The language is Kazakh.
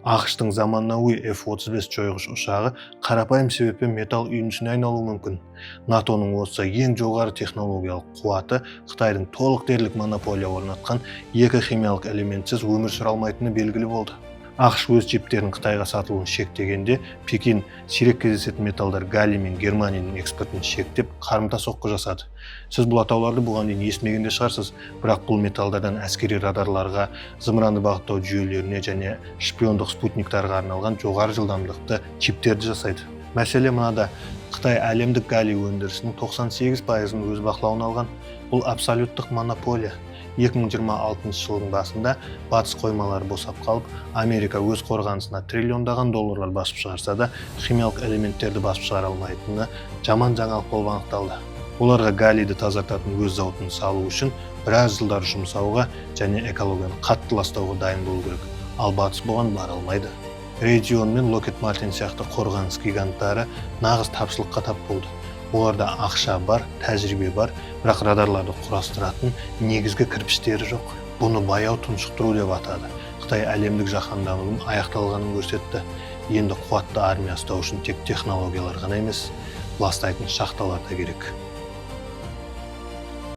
АКШтың заманауи F-35 жойғыш ұшағы қарапайым себеппен металл үйіндісіне айналуы мүмкін. НАТОның осы ең жоғары технологиялық қуаты Қытайдың толық дерлік монополия орнатқан екі химиялық элементсіз өмір сүре алмайтыны белгілі болды. АКШ өз чиптерін Қытайға сатылуын шектегенде, Пекин сирек кездесетін металдар галлий мен германийдің экспортын шектеп, қарымта соққы жасады. Сіз бұл атауларды бұған дейін естімеген де шығарсыз, бірақ бұл металдардан әскери радарларға, зымыранды бағыттау жүйелеріне және шпиондық спутниктарға арналған жоғары жылдамдықты чиптерді жасайды. Мәселе мынада: Қытай әлемдік галлий өндірісінің 98%-ын өз бақылауына алған. Бұл абсолюттық монополия. 2026 жылдың басында батыс қоймалары босап қалып, Америка өз қорғанысына триллиондаған долларлар басып шығарса да, химиялық элементтерді басып шығара алмайтыны жаман жаңалық болып анықталды. Оларға галлийді тазартатын өз зауытын салу үшін біраз жылдар жұмсауға және экологияны қатты ластауға дайын болу керек. Ал батыс бұған бара алмайды. Raytheon мен Lockheed Martin сияқты қорғаныс гиганттары нағыз тапшылыққа тап болды. Оларда ақша бар, тәжірибе бар, бірақ радарларды құрастыратын негізгі кірпіштері жоқ. Бұны баяу тұншықтыру деп атады. Қытай әлемдік жаһанданудың аяқталғанын көрсетті. Енді қуатты армия ұстау үшін тек технологиялар ғана емес, ластайтын шахталар да керек.